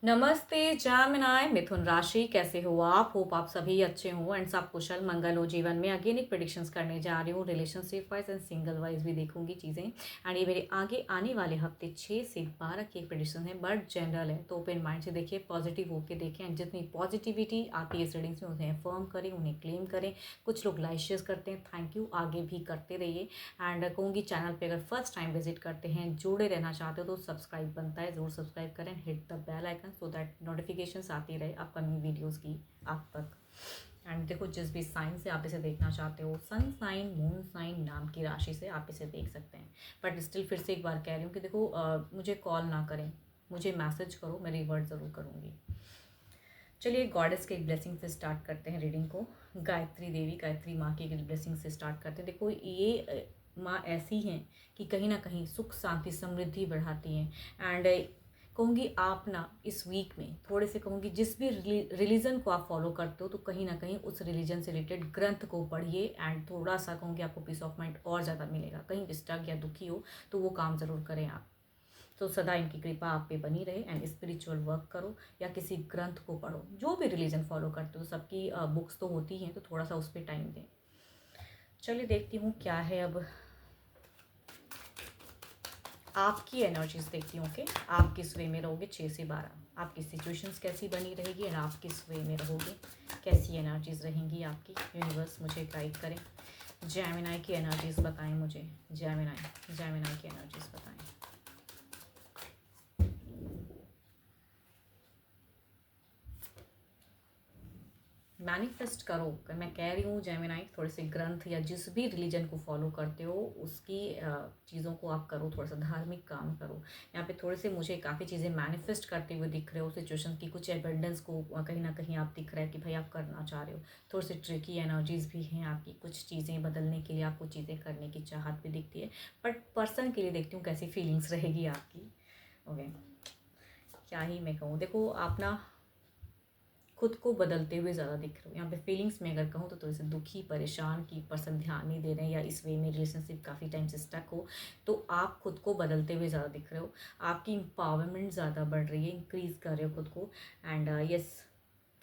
नमस्ते जामिनाय मिथुन राशि, कैसे हो आप? होप आप सभी अच्छे हो एंड सब कुशल मंगल हो जीवन में। अगेन एक प्रेडिक्शंस करने जा रही हूँ, relationship wise and single wise भी देखूंगी चीज़ें। एंड ये मेरे आगे आने वाले हफ्ते 6 से 12 के प्रेडिक्शन है, बट जनरल है तो ओपन माइंड से देखिए, पॉजिटिव होकर देखें एंड जितनी पॉजिटिविटी आती है इस रीडिंग्स में उन्हें अफर्म करें, उन्हें क्लेम करें। कुछ लोग लाइशियस करते हैं, थैंक यू, आगे भी करते रहिए। एंड कहूँगी चैनल पे अगर फर्स्ट टाइम विजिट करते हैं, जुड़े रहना चाहते हो तो सब्सक्राइब बनता है, ज़रूर सब्सक्राइब करें, hit the bell icon so that notifications आती रहे अपकमिंग वीडियोस की आप तक। एंड देखो, जिस भी साइन से आप इसे देखना चाहते हो, सन साइन, मून साइन नाम की राशि से आप इसे देख सकते हैं। बट स्टिल फिर से एक बार कह रही हूँ कि देखो, मुझे कॉल ना करें, मुझे मैसेज करो, मैं रिवर्ट ज़रूर करूँगी। चलिए गॉडेस के एक ब्लेसिंग से स्टार्ट करते हैं रीडिंग को। गायत्री देवी, गायत्री माँ की एक ब्लेसिंग से स्टार्ट करते हैं। देखो, ये माँ ऐसी हैं कि कहीं ना कहीं सुख शांति समृद्धि बढ़ाती हैं। एंड कहूँगी आप ना इस वीक में थोड़े से, कहूँगी जिस भी रिलीजन को आप फॉलो करते हो तो कहीं ना कहीं उस रिलीजन से रिलेटेड ग्रंथ को पढ़िए। एंड थोड़ा सा कहूँगी आपको पीस ऑफ माइंड और ज़्यादा मिलेगा। कहीं स्टक या दुखी हो तो वो काम ज़रूर करें आप। तो सदा इनकी कृपा आप पे बनी रहे। एंड स्पिरिचुअल वर्क करो या किसी ग्रंथ को पढ़ो, जो भी रिलीजन फॉलो करते हो, सबकी बुक्स तो होती हैं, तो थोड़ा सा उस पर टाइम दें। चलिए देखती हूँ क्या है अब आपकी एनर्जीज देखती हूँ कि आप किस वे में रहोगे 6 से 12। आपकी सिचुएशंस कैसी बनी रहेगी एंड आप किस वे में रहोगे, कैसी एनर्जीज रहेंगी आपकी। यूनिवर्स मुझे गाइड करें। जेमिनी की एनर्जीज बताएं मुझे। जेमिनी की एनर्जीज बताएं। मैनिफेस्ट करो। मैं कह रही हूँ जेमिनी, थोड़े से ग्रंथ या जिस भी रिलीजन को फॉलो करते हो उसकी चीज़ों को आप करो, थोड़ा सा धार्मिक काम करो। यहाँ पे थोड़े से मुझे काफ़ी चीज़ें मैनिफेस्ट करते हुए दिख रहे हो, सिचुएशन की कुछ एबिडेंस को कहीं ना कहीं आप दिख रहा है कि भाई आप करना चाह रहे हो। थोड़ी सी ट्रिकी एनर्जीज भी हैं आपकी, कुछ चीज़ें बदलने के लिए आपको चीज़ें करने की चाहत भी दिखती है। बट पर्सन के लिए देखती हूँ कैसी फीलिंग्स रहेगी आपकी। ओके, क्या ही मैं कहूँ, देखो आप ना खुद को बदलते हुए ज़्यादा दिख रहे हो। यहाँ पे फीलिंग्स में अगर कहूँ तो थोड़े से दुखी, परेशान की पर्सन ध्यान नहीं दे रहे हैं या इस वे में रिलेशनशिप काफ़ी टाइम से स्टक हो, तो आप खुद को बदलते हुए ज़्यादा दिख रहे हो। आपकी इंपावरमेंट ज़्यादा बढ़ रही है, इंक्रीज़ कर रहे हो खुद को। एंड यस,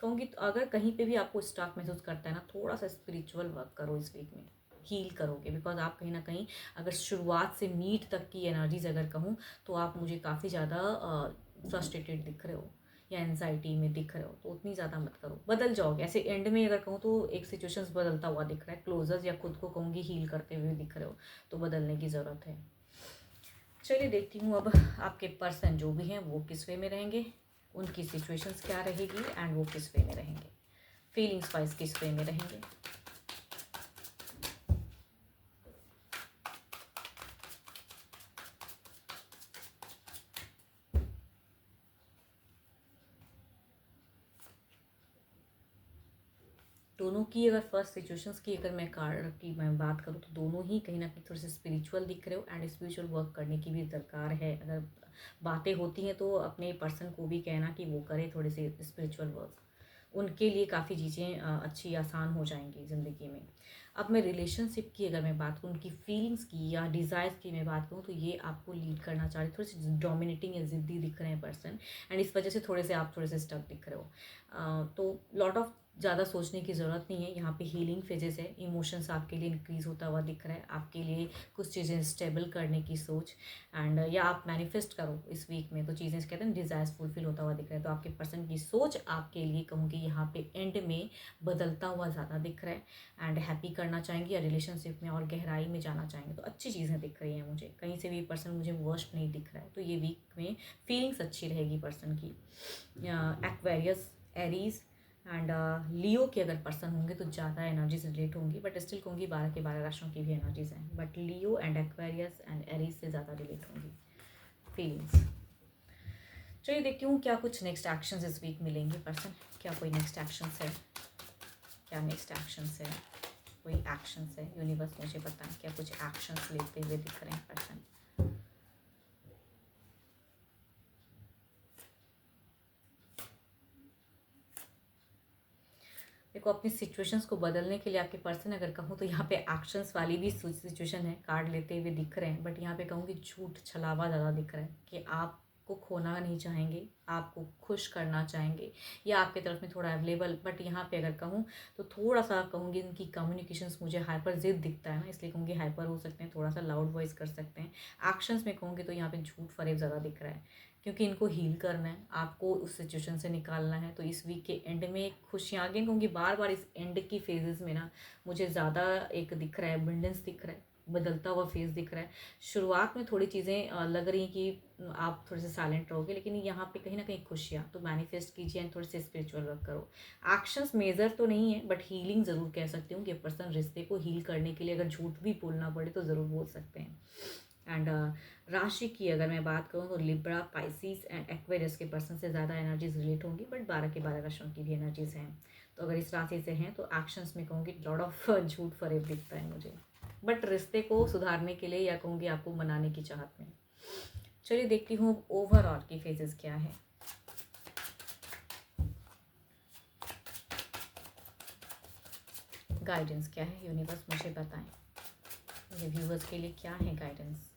कहूँगी तो अगर कहीं पे भी आपको स्टक महसूस करता है ना, थोड़ा सा स्पिरिचुअल वर्क करो इस वीक में, हील करोगे। बिकॉज आप कहीं ना कहीं अगर शुरुआत से मीट तक की एनर्जीज अगर कहूँ तो आप मुझे काफ़ी ज़्यादा फ्रस्ट्रेटेड दिख रहे हो या एनजाइटी में दिख रहे हो, तो उतनी ज़्यादा मत करो, बदल जाओगे। ऐसे एंड में अगर कहूँ तो एक सिचुएशंस बदलता हुआ दिख रहा है, क्लोजर्स या खुद को कहूँगी हील करते हुए दिख रहे हो, तो बदलने की ज़रूरत है। चलिए देखती हूँ अब आपके पर्सन जो भी हैं वो किस वे में रहेंगे, उनकी सिचुएशंस क्या रहेगी एंड वो किस वे में रहेंगे, फीलिंग्स वाइज किस वे में रहेंगे। दोनों की अगर फर्स्ट सिचुएशंस की अगर मैं कार्ड की मैं बात करूँ तो दोनों ही कहीं ना कहीं थोड़े से स्पिरिचुअल दिख रहे हो एंड स्पिरिचुअल वर्क करने की भी दरकार है। अगर बातें होती हैं तो अपने पर्सन को भी कहना कि वो करे थोड़े से स्पिरिचुअल वर्क, उनके लिए काफ़ी चीज़ें अच्छी आसान हो जाएंगी ज़िंदगी में। अब मैं रिलेशनशिप की अगर मैं बात करूँ, उनकी फीलिंग्स की या डिज़ायर्स की मैं बात करूँ, तो ये आपको लीड करना चाह रहे, थोड़े से डोमिनेटिंग या ज़िद्दी दिख रहे हैं पर्सन। एंड इस वजह से थोड़े से आप थोड़े से स्टक दिख रहे हो। तो लॉट ऑफ ज़्यादा सोचने की ज़रूरत नहीं है, यहाँ पे हीलिंग फेजेस है। इमोशंस आपके लिए इंक्रीज़ होता हुआ दिख रहा है, आपके लिए कुछ चीज़ें स्टेबल करने की सोच। एंड या आप मैनिफेस्ट करो इस वीक में तो चीज़ें कहते हैं डिज़ायर्स फुलफिल होता हुआ दिख रहा है। तो आपके पर्सन की सोच आपके लिए कहूँगी यहाँ पे एंड में बदलता हुआ ज़्यादा दिख रहा है। एंड हैप्पी करना चाहेंगे या रिलेशनशिप में और गहराई में जाना चाहेंगे, तो अच्छी चीज़ें दिख रही हैं मुझे। कहीं से भी पर्सन मुझे वर्स्ट नहीं दिख रहा है, तो ये वीक में फीलिंग्स अच्छी रहेगी पर्सन की। एक्वेरियस, एरीज एंड लियो के अगर पर्सन होंगे तो ज़्यादा एनर्जीज रिलेट होंगी, बट स्टिल कहूँगी 12 के 12 राशियों की भी एनर्जीज हैं, but Leo and Aquarius and Aries से ज़्यादा रिलेट होंगी फीलिंग्स। चलिए देखती हूँ क्या कुछ नेक्स्ट एक्शंस इस वीक मिलेंगे पर्सन। क्या कोई नेक्स्ट एक्शंस है, क्या नेक्स्ट एक्शंस है, कोई एक्शंस है। यूनिवर्स मुझे बताएं क्या कुछ एक्शंस लेते हुए दिख रहे हैं पर्सन। देखो, अपनी सिचुएशंस को बदलने के लिए आपके पर्सन अगर कहूँ तो यहाँ पे एक्शंस वाली भी सिचुएशन है, कार्ड लेते हुए दिख रहे हैं, बट यहाँ पे कहूँगी झूठ छलावा ज़्यादा दिख रहा है कि आपको आपको खोना नहीं चाहेंगे, आपको खुश करना चाहेंगे या आपकी तरफ में थोड़ा अवेलेबल। बट यहाँ पे अगर कहूँ तो थोड़ा सा कहूँगी इनकी कम्युनिकेशंस मुझे हाइपर ज़िद दिखता है ना, इसलिए कहूँगी हाइपर हो सकते हैं, थोड़ा सा लाउड वॉइस कर सकते हैं। एक्शंस में कहूँगी तो यहाँ पे झूठ फरेब ज़्यादा दिख रहा है, क्योंकि इनको हील करना है, आपको उस सिचुएशन से निकालना है। तो इस वीक के एंड में खुशियाँ आगे कहूँगी, बार बार इस एंड की फेजेस में ना मुझे ज़्यादा एक दिख रहा है, एबंडेंस दिख रहा है, बदलता हुआ फेस दिख रहा है। शुरुआत में थोड़ी चीज़ें लग रही हैं कि आप थोड़े से साइलेंट रहोगे, लेकिन यहाँ पे कहीं ना कहीं खुशियाँ तो मैनिफेस्ट कीजिए एंड थोड़े से स्पिरिचुअल वर्क करो। एक्शंस मेजर तो नहीं है, बट हीलिंग ज़रूर कह सकती हूँ कि पर्सन रिश्ते को हील करने के लिए अगर झूठ भी बोलना पड़े तो ज़रूर बोल सकते हैं। एंड राशि की अगर मैं बात करूँ तो लिब्रा, पाइसिस एंड एक्वेरियस के पर्सन से ज़्यादा एनर्जीज रिलेट होंगी, बट 12 के 12 राशियों की भी एनर्जीज हैं। तो अगर इस राशि से हैं तो एक्शंस में कहूँगी लॉट ऑफ झूठ फरेब दिखता है मुझे, बट रिश्ते को सुधारने के लिए या कहूँगी आपको मनाने की चाहत में। चलिए देखती हूँ ओवरऑल की फेजेस क्या है। गाइडेंस क्या है यूनिवर्स, मुझे बताएं मेरे व्यूवर्स के लिए क्या है गाइडेंस।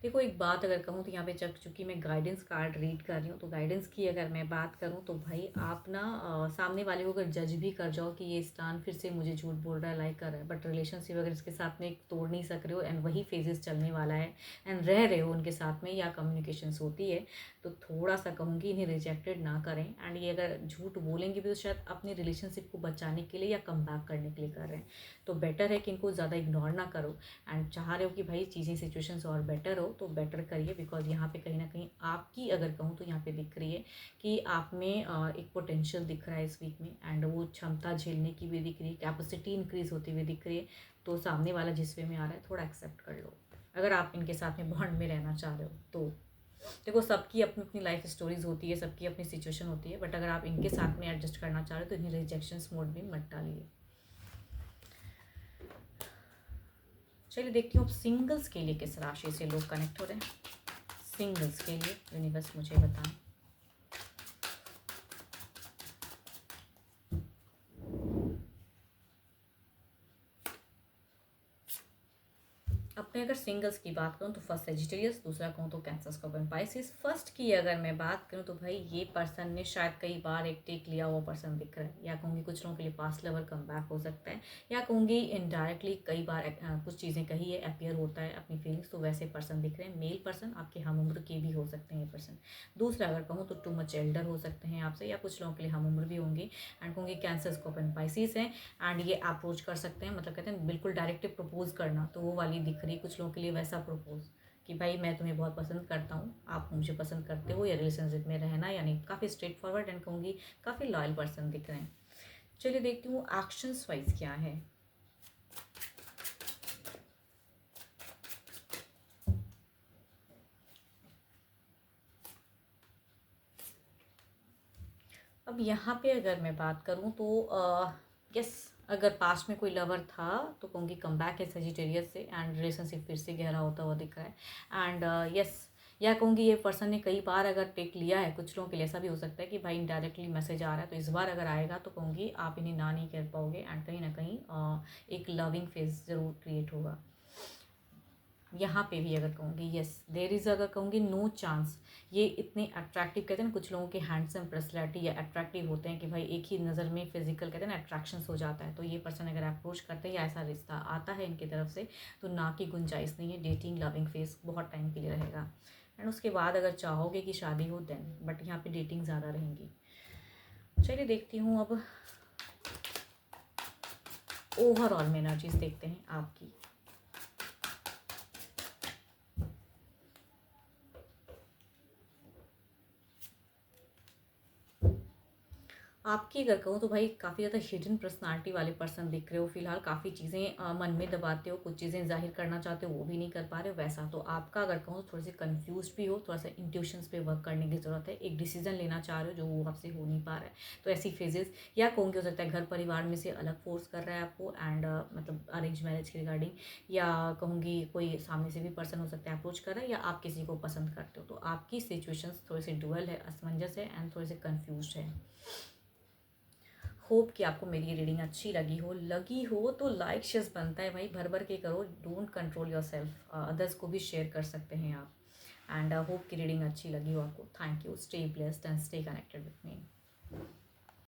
देखो एक बात अगर कहूँ तो यहाँ पे जब चूँकि मैं गाइडेंस कार्ड रीड कर रही हूँ, तो गाइडेंस की अगर मैं बात करूँ तो भाई आप ना सामने वाले को अगर जज भी कर जाओ कि ये इंसान फिर से मुझे झूठ बोल रहा है, लाइक कर रहा है, बट रिलेशनशिप अगर इसके साथ में एक तोड़ नहीं सक रहे हो एंड वही फेजेस चलने वाला है एंड रह रहे हो उनके साथ में या कम्युनिकेशंस होती है, तो थोड़ा सा कहूँगी इन्हें रिजेक्टेड ना करें। एंड ये अगर झूठ बोलेंगे भी तो शायद अपनी रिलेशनशिप को बचाने के लिए या कम बैक करने के लिए कर रहे हैं। तो बेटर है कि इनको ज़्यादा इग्नोर ना करो एंड चाह रहे हो कि भाई चीज़ें सिचुएशंस और बेटर हो तो बेटर करिए, बिकॉज यहाँ पे कहीं ना कहीं आपकी अगर कहूँ तो यहाँ पे दिख रही है कि आप में एक पोटेंशियल दिख रहा है इस वीक में एंड वो क्षमता झेलने की भी दिख रही है, कैपेसिटी इंक्रीज होती हुई दिख रही है। तो सामने वाला जिस वे में आ रहा है थोड़ा एक्सेप्ट कर लो अगर आप इनके साथ में बॉन्ड में रहना चाह रहे हो तो। देखो सबकी अपनी अपनी लाइफ स्टोरीज होती है, सबकी अपनी सिचुएशन होती है, बट अगर आप इनके साथ में एडजस्ट करना चाह रहे हो तो इन्हें रिजेक्शंस मोड में मत डालिए। चलिए देखती हूँ सिंगल्स के लिए किस राशि से लोग कनेक्ट हो रहे हैं। सिंगल्स के लिए यूनिवर्स मुझे बताएं। अपने अगर सिंगल्स की बात करूँ तो फर्स्ट सेजिटेरियस, दूसरा कहूँ तो कैंसर, स्कॉर्पियो, पाइसिस। फर्स्ट की अगर मैं बात करूँ तो भाई ये पर्सन ने शायद कई बार एक टेक लिया हुआ पर्सन दिख रहा है, या कहूँगी कुछ लोगों के लिए पास्ट लवर कम बैक हो सकता है, या कहूँगी इनडायरेक्टली कई बार कुछ चीज़ें कही है, अपियर होता है अपनी फीलिंग्स, तो वैसे पर्सन दिख रहे हैं। मेल पर्सन आपके हम उम्र के भी हो सकते हैं ये पर्सन। दूसरा अगर कहूँ तो टू मच एल्डर हो सकते हैं आपसे, या कुछ लोगों के लिए हम उम्र भी होंगे। एंड कहूँगी कैंसर, स्कॉर्पियो, पाइसिस हैं एंड ये अप्रोच कर सकते हैं, मतलब कहते हैं बिल्कुल डायरेक्टिव प्रपोज करना, तो वो वाली दिख रही है कुछ लोगों के लिए वैसा प्रपोज कि भाई मैं तुम्हें बहुत पसंद करता हूँ, आप मुझे पसंद करते हो, या रिलेशनशिप में रहना, यानी काफ़ी स्ट्रेट फॉरवर्ड एंड कहूँगी काफ़ी लॉयल पर्सन दिख रहे हैं। चलिए देखती हूँ एक्शंस वाइज क्या है। अब यहाँ पे अगर मैं बात करूँ तो यस, अगर पास्ट में कोई लवर था तो कहूँगी कम बैक है सजिटेरियस से एंड रिलेशनशिप फिर से गहरा होता हुआ दिख रहा है। एंड यस, या कहूँगी ये पर्सन ने कई बार अगर टेक लिया है, कुछ लोगों के लिए ऐसा भी हो सकता है कि भाई इनडायरेक्टली मैसेज आ रहा है, तो इस बार अगर आएगा तो कहूँगी आप इन्हें ना नहीं कर पाओगे एंड कहीं ना कहीं एक लविंग फेज ज़रूर क्रिएट होगा। यहाँ पे भी अगर कहूँगी यस देर इज़, अगर कहूँगी नो चांस, ये इतने अट्रैक्टिव, कहते हैं ना कुछ लोगों के हैंडसम पर्सनैलिटी या अट्रैक्टिव होते हैं कि भाई एक ही नज़र में फिजिकल कहते हैं ना अट्रैक्शंस हो जाता है, तो ये पर्सन अगर अप्रोच करते हैं या ऐसा रिश्ता आता है इनकी तरफ से तो ना की गुंजाइश नहीं है, डेटिंग लविंग फेस बहुत टाइम के लिए रहेगा। एंड उसके बाद अगर चाहोगे कि शादी हो देन, बट यहाँ पे डेटिंग ज़्यादा रहेंगी। चलिए देखती हूँ अब ओवरऑल में एनर्जीज देखते हैं आपकी। आपकी अगर कहूँ तो भाई काफ़ी ज़्यादा हिडन पर्सनालिटी वाले पर्सन दिख रहे हो फिलहाल, काफ़ी चीज़ें मन में दबाते हो, कुछ चीज़ें जाहिर करना चाहते हो वो भी नहीं कर पा रहे हो वैसा। तो आपका अगर कहूँ थोड़े से कंफ्यूज भी हो, थोड़ा सा इंट्यूशंस पे वर्क करने की ज़रूरत है, एक डिसीजन लेना चाह रहे हो जो वो आपसे हो नहीं पा रहा है, तो ऐसी फेजेस, या कहूँगी हो सकता है घर परिवार में से अलग फोर्स कर रहा है आपको एंड मतलब अरेंज मैरिज के रिगार्डिंग, या कहूँगी कोई सामने से भी पर्सन हो सकता है अप्रोच कर रहा है, या आप किसी को पसंद करते हो। तो आपकी सिचुएशंस थोड़े से डुअल है, असमंजस है एंड थोड़े से कन्फ्यूज है। होप कि आपको मेरी रीडिंग अच्छी लगी हो तो लाइक शेयर्स बनता है भाई, भर भर के करो, don't control your self, others को भी शेयर कर सकते हैं आप। एंड होप की रीडिंग अच्छी लगी हो आपको। Thank you, stay blessed and stay connected with me.